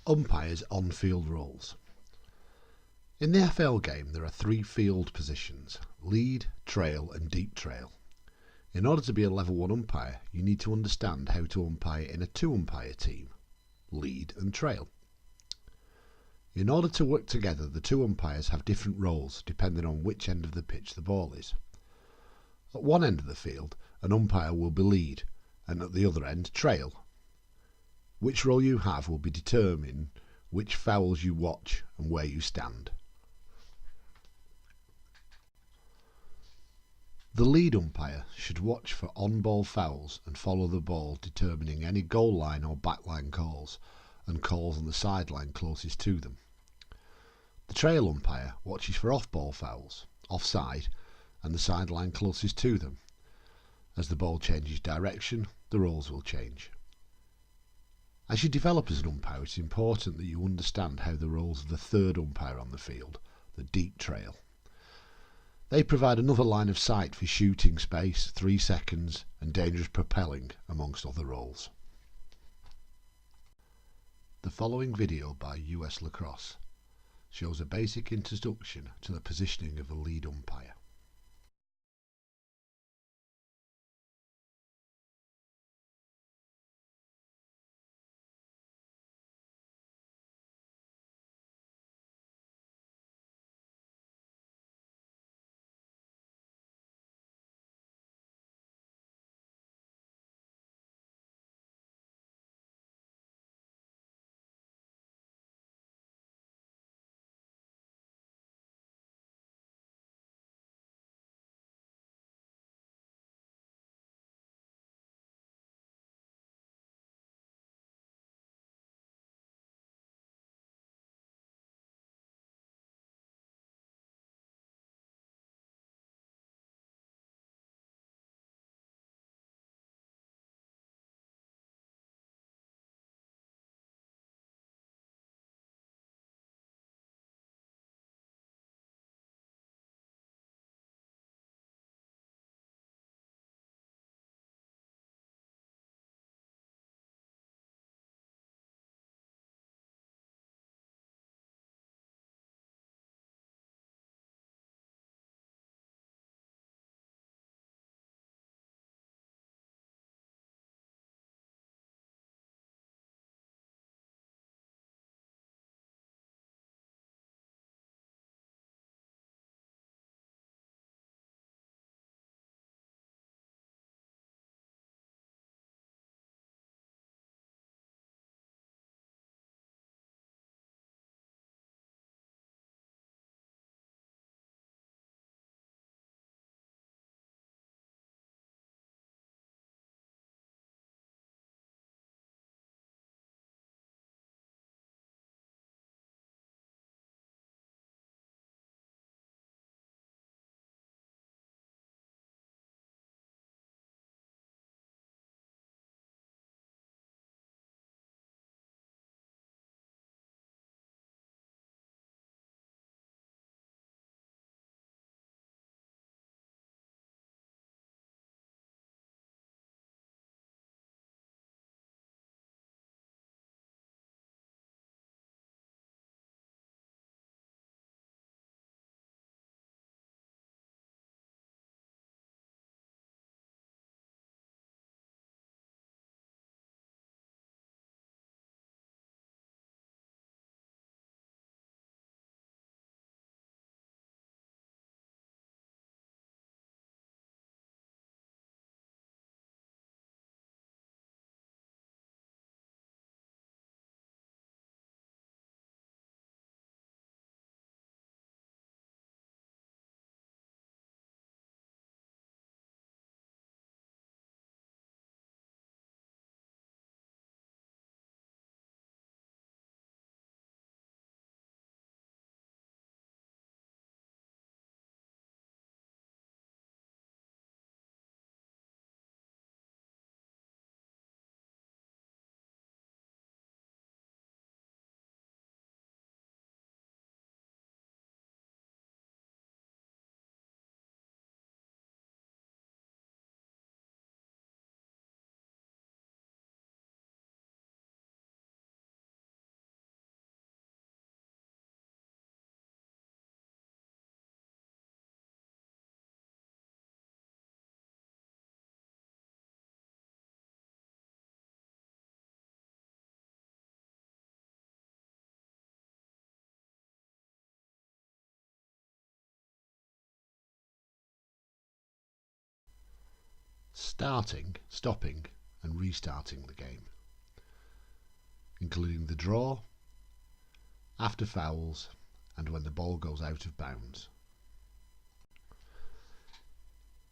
Umpires on-field roles. In the FL game there are three field positions: lead, trail and deep trail. In order to be a level 1 umpire you need to understand how to umpire in a 2-umpire team, lead and trail. In order to work together the two umpires have different roles depending on which end of the pitch the ball is. At one end of the field an umpire will be lead and at the other end trail. Which role you have will be determine which fouls you watch and where you stand. The lead umpire should watch for on-ball fouls and follow the ball, determining any goal line or backline calls and calls on the sideline closest to them. The trail umpire watches for off-ball fouls, offside and the sideline closest to them. As the ball changes direction, the roles will change. As you develop as an umpire, it's important that you understand how the roles of the third umpire on the field, the deep trail. They provide another line of sight for shooting space, 3 seconds and dangerous propelling, amongst other roles. The following video by US Lacrosse shows a basic introduction to the positioning of a lead umpire. starting, stopping and restarting the game, including the draw, after fouls and when the ball goes out of bounds.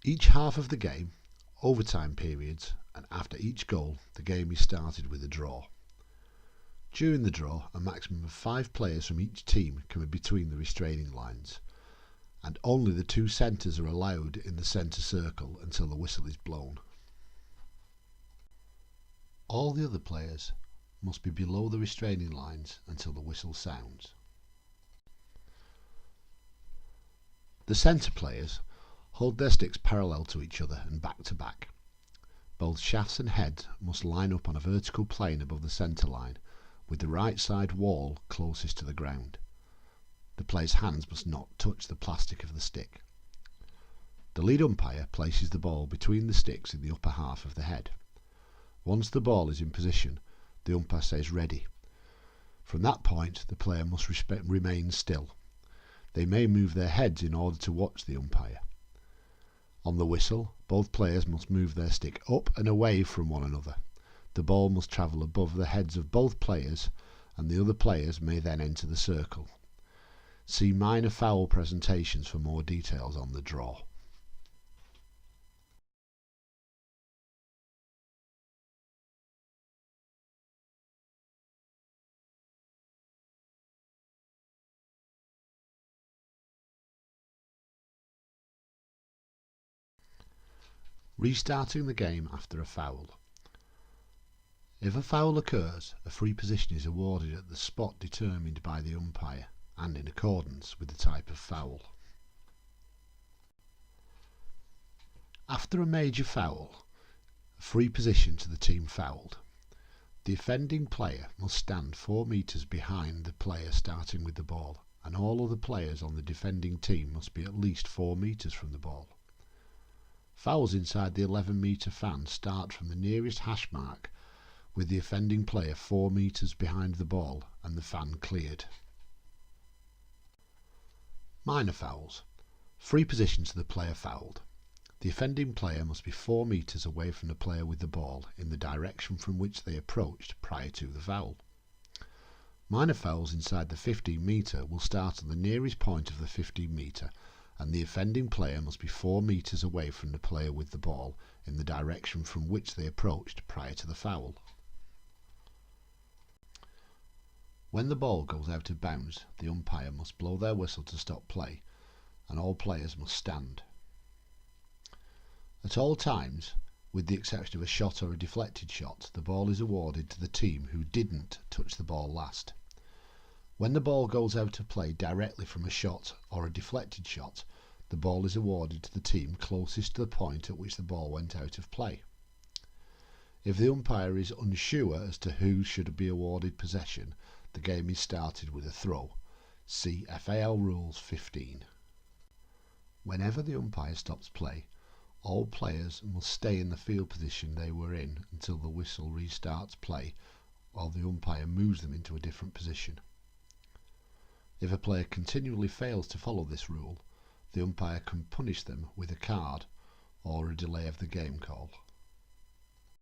Each half of the game, overtime periods and after each goal, the game is started with a draw. During the draw, a maximum of 5 players from each team can be between the restraining lines, and only the 2 centres are allowed in the centre circle until the whistle is blown. All the other players must be below the restraining lines until the whistle sounds. The centre players hold their sticks parallel to each other and back to back. Both shafts and head must line up on a vertical plane above the centre line, with the right side wall closest to the ground. The player's hands must not touch the plastic of the stick. The lead umpire places the ball between the sticks in the upper half of the head. Once the ball is in position, the umpire says ready. From that point, the player must remain still. They may move their heads in order to watch the umpire. On the whistle, both players must move their stick up and away from one another. The ball must travel above the heads of both players, and the other players may then enter the circle. See minor foul presentations for more details on the draw. Restarting the game after a foul. If a foul occurs, a free position is awarded at the spot determined by the umpire and in accordance with the type of foul. After a major foul, a free position to the team fouled. The offending player must stand 4 metres behind the player starting with the ball, and all other players on the defending team must be at least 4 metres from the ball. Fouls inside the 11-metre fan start from the nearest hash mark, with the offending player 4 metres behind the ball and the fan cleared. Minor fouls. Free position to the player fouled. The offending player must be 4 metres away from the player with the ball in the direction from which they approached prior to the foul. Minor fouls inside the 15-metre will start on the nearest point of the 15-metre, and the offending player must be 4 metres away from the player with the ball in the direction from which they approached prior to the foul. When the ball goes out of bounds, the umpire must blow their whistle to stop play, and all players must stand. At all times, with the exception of a shot or a deflected shot, the ball is awarded to the team who didn't touch the ball last. When the ball goes out of play directly from a shot or a deflected shot, the ball is awarded to the team closest to the point at which the ball went out of play. If the umpire is unsure as to who should be awarded possession, the game is started with a throw. See FAL Rules 15. Whenever the umpire stops play, all players must stay in the field position they were in until the whistle restarts play, while the umpire moves them into a different position. If a player continually fails to follow this rule, the umpire can punish them with a card or a delay of the game call.